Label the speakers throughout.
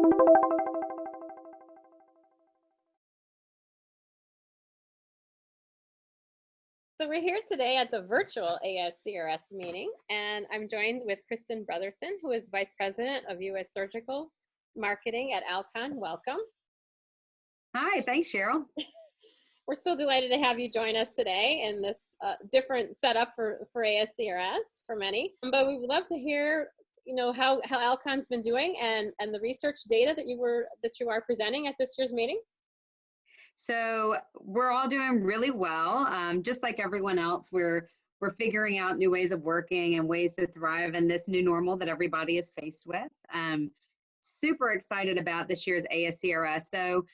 Speaker 1: So we're here today at the virtual ASCRS meeting, and I'm joined with Kristen Brotherson, who is Vice President of U.S. Surgical Marketing at Alcon. Welcome.
Speaker 2: Hi, thanks, Cheryl.
Speaker 1: We're so delighted to have you join us today in this different setup for ASCRS for many. But we would love to hear, how Alcon's been doing and the research data that you are presenting at this year's meeting.
Speaker 2: So we're all doing really well. Just like everyone else, we're figuring out new ways of working and ways to thrive in this new normal that everybody is faced with. Super excited about this year's ASCRS, though.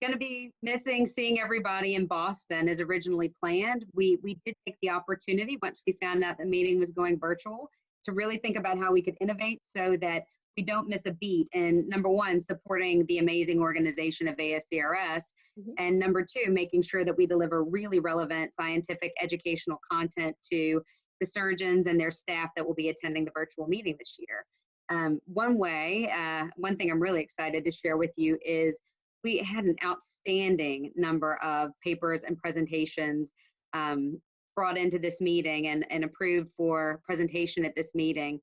Speaker 2: Going to be missing seeing everybody in Boston as originally planned. We did take the opportunity once we found out the meeting was going virtual to really think about how we could innovate so that we don't miss a beat in, number one, supporting the amazing organization of ASCRS, and number two, making sure that we deliver really relevant scientific educational content to the surgeons and their staff that will be attending the virtual meeting this year. One thing I'm really excited to share with you is we had an outstanding number of papers and presentations brought into this meeting and approved for presentation at this meeting,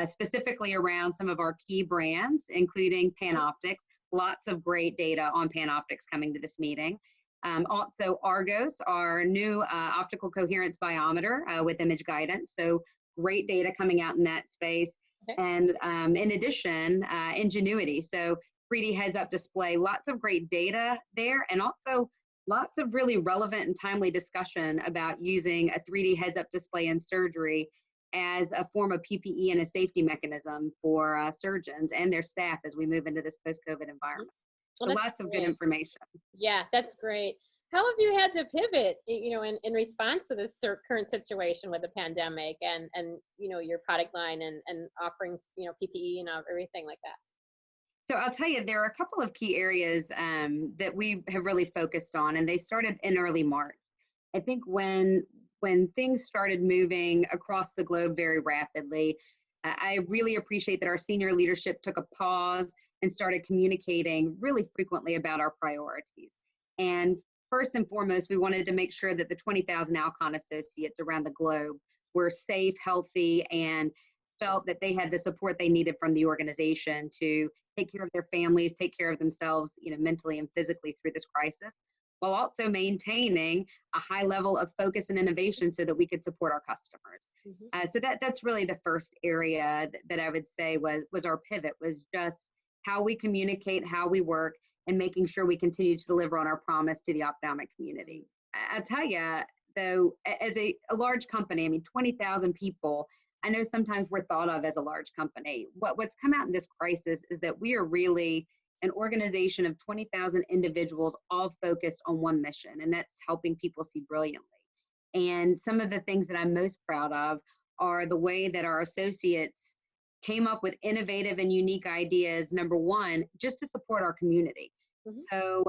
Speaker 2: specifically around some of our key brands, including PanOptix. Lots of great data on PanOptix coming to this meeting. Also, Argos, our new optical coherence biometer with image guidance. So great data coming out in that space. Okay. And in addition, Ingenuity. So 3D heads-up display, lots of great data there, and also lots of really relevant and timely discussion about using a 3D heads-up display in surgery as a form of PPE and a safety mechanism for surgeons and their staff as we move into this post-COVID environment. Well, so lots of good information.
Speaker 1: Yeah, that's great. How have you had to pivot, in response to this current situation with the pandemic and your product line and offerings, PPE and everything like that?
Speaker 2: So I'll tell you, there are a couple of key areas that we have really focused on, and they started in early March. I think when things started moving across the globe very rapidly, I really appreciate that our senior leadership took a pause and started communicating really frequently about our priorities. And first and foremost, we wanted to make sure that the 20,000 Alcon associates around the globe were safe, healthy, and felt that they had the support they needed from the organization to take care of their families, take care of themselves, mentally and physically through this crisis, while also maintaining a high level of focus and innovation so that we could support our customers. So that's really the first area that I would say was our pivot, was just how we communicate, how we work, and making sure we continue to deliver on our promise to the ophthalmic community. I'll tell you, though, as a large company, 20,000 people, I know sometimes we're thought of as a large company. What's come out in this crisis is that we are really an organization of 20,000 individuals all focused on one mission, and that's helping people see brilliantly. And some of the things that I'm most proud of are the way that our associates came up with innovative and unique ideas, number one, just to support our community. So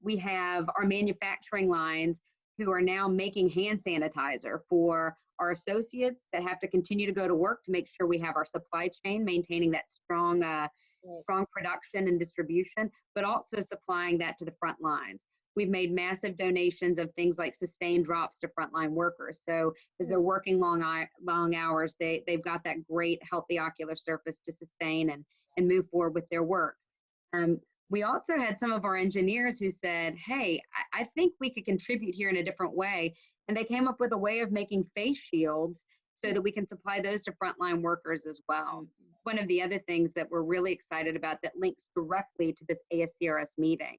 Speaker 2: we have our manufacturing lines who are now making hand sanitizer for our associates that have to continue to go to work to make sure we have our supply chain maintaining that strong production and distribution, but also supplying that to the front lines. We've made massive donations of things like sustained drops to frontline workers. So as they're working long hours, they've got that great healthy ocular surface to sustain and move forward with their work. We also had some of our engineers who said, hey, I think we could contribute here in a different way. And they came up with a way of making face shields so that we can supply those to frontline workers as well. One of the other things that we're really excited about that links directly to this ASCRS meeting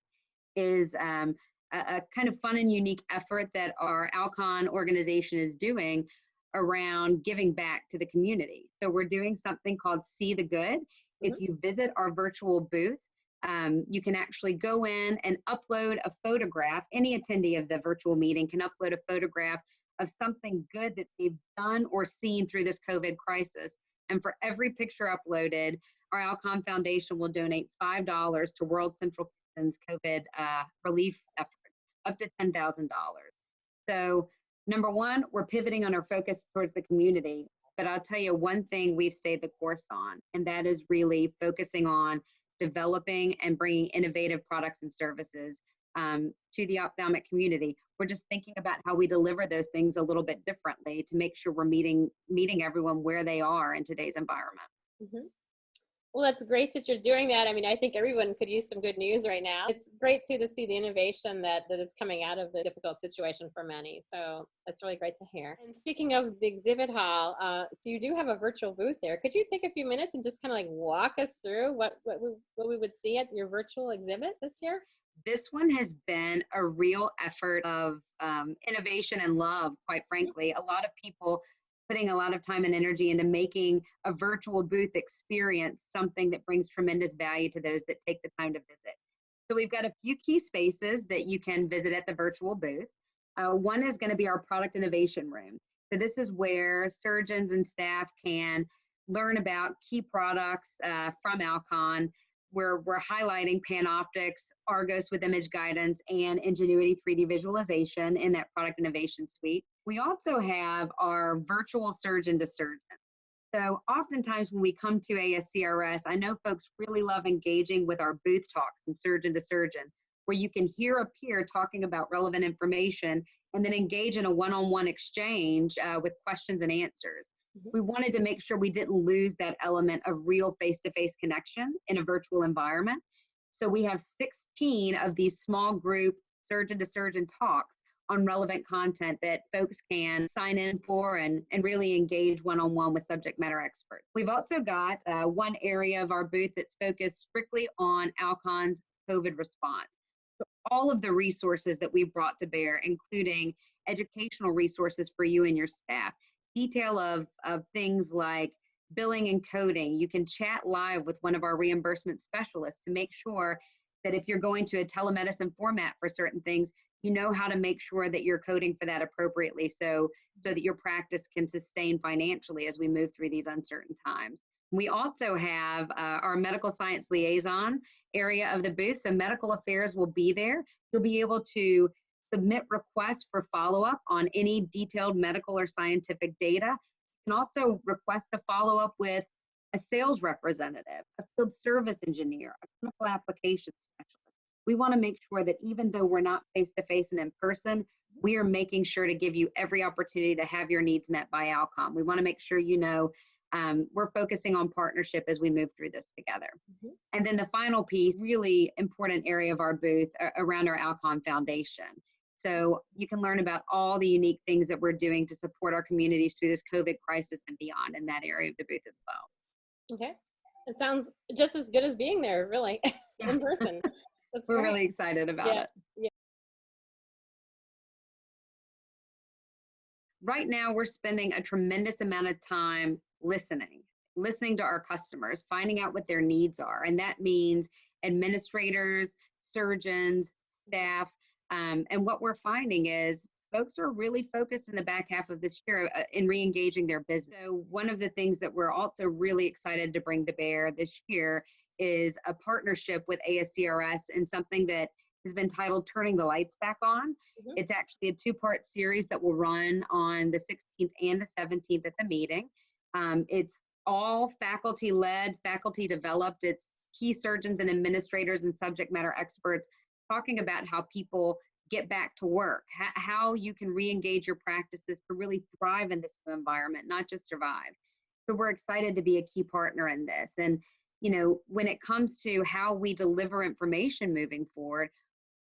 Speaker 2: is a kind of fun and unique effort that our Alcon organization is doing around giving back to the community. So we're doing something called See the Good. If you visit our virtual booth, you can actually go in and upload a photograph. Any attendee of the virtual meeting can upload a photograph of something good that they've done or seen through this COVID crisis. And for every picture uploaded, our Alcon Foundation will donate $5 to World Central Kitchen's COVID relief effort, up to $10,000. So number one, we're pivoting on our focus towards the community. But I'll tell you one thing we've stayed the course on, and that is really focusing on developing and bringing innovative products and services to the ophthalmic community. We're just thinking about how we deliver those things a little bit differently to make sure we're meeting everyone where they are in today's environment.
Speaker 1: Mm-hmm. Well, that's great that you're doing that. I mean, I think everyone could use some good news right now. It's great too to see the innovation that is coming out of the difficult situation for many. So that's really great to hear. And speaking of the exhibit hall, so you do have a virtual booth there. Could you take a few minutes and just kind of like walk us through what we would see at your virtual exhibit this year?
Speaker 2: This one has been a real effort of innovation and love, quite frankly. A lot of people putting a lot of time and energy into making a virtual booth experience something that brings tremendous value to those that take the time to visit. So we've got a few key spaces that you can visit at the virtual booth. One is going to be our product innovation room. So this is where surgeons and staff can learn about key products from Alcon. We're highlighting PanOptix, Argos with image guidance, and Ingenuity 3D visualization in that product innovation suite. We also have our virtual surgeon to surgeon. So oftentimes when we come to ASCRS, I know folks really love engaging with our booth talks and surgeon to surgeon, where you can hear a peer talking about relevant information and then engage in a one-on-one exchange with questions and answers. We wanted to make sure we didn't lose that element of real face-to-face connection in a virtual environment. So we have 16 of these small group surgeon-to-surgeon talks on relevant content that folks can sign in for and really engage one-on-one with subject matter experts. We've also got one area of our booth that's focused strictly on Alcon's COVID response. So all of the resources that we've brought to bear, including educational resources for you and your staff, detail of things like billing and coding. You can chat live with one of our reimbursement specialists to make sure that if you're going to a telemedicine format for certain things, you know how to make sure that you're coding for that appropriately so that your practice can sustain financially as we move through these uncertain times. We also have our medical science liaison area of the booth. So medical affairs will be there. You'll be able to submit requests for follow-up on any detailed medical or scientific data. You can also request a follow-up with a sales representative, a field service engineer, a clinical application specialist. We want to make sure that even though we're not face-to-face and in person, we are making sure to give you every opportunity to have your needs met by Alcon. We want to make sure you know we're focusing on partnership as we move through this together. And then the final piece, really important area of our booth around our Alcon Foundation. So you can learn about all the unique things that we're doing to support our communities through this COVID crisis and beyond in that area of the booth as well.
Speaker 1: Okay. It sounds just as good as being there, really, in person. That's
Speaker 2: We're
Speaker 1: great.
Speaker 2: really excited about it.
Speaker 1: Yeah.
Speaker 2: Right now, we're spending a tremendous amount of time listening to our customers, finding out what their needs are. And that means administrators, surgeons, staff. And what we're finding is folks are really focused in the back half of this year in re-engaging their business. So one of the things that we're also really excited to bring to bear this year is a partnership with ASCRS and something that has been titled Turning the Lights Back On. It's actually a two-part series that will run on the 16th and the 17th at the meeting. It's all faculty-led, faculty-developed. It's key surgeons and administrators and subject matter experts talking about how people get back to work, how you can re-engage your practices to really thrive in this new environment, not just survive. So we're excited to be a key partner in this. And, you know, when it comes to how we deliver information moving forward,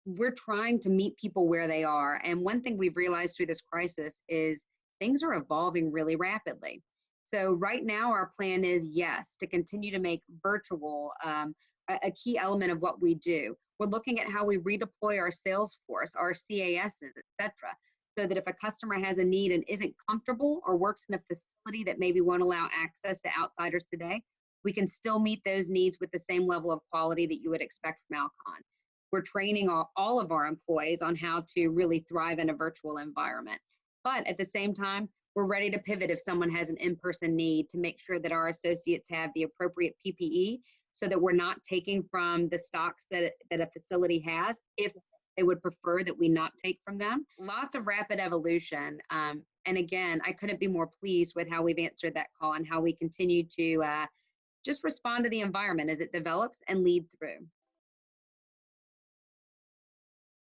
Speaker 2: we're trying to meet people where they are. And one thing we've realized through this crisis is things are evolving really rapidly. So right now our plan is, yes, to continue to make virtual a key element of what we do. We're looking at how we redeploy our sales force, our CASs, et cetera, so that if a customer has a need and isn't comfortable or works in a facility that maybe won't allow access to outsiders today, we can still meet those needs with the same level of quality that you would expect from Alcon. We're training all of our employees on how to really thrive in a virtual environment. But at the same time, we're ready to pivot if someone has an in-person need to make sure that our associates have the appropriate PPE so that we're not taking from the stocks that a facility has if they would prefer that we not take from them. Lots of rapid evolution. And again, I couldn't be more pleased with how we've answered that call and how we continue to Just respond to the environment as it develops and lead through.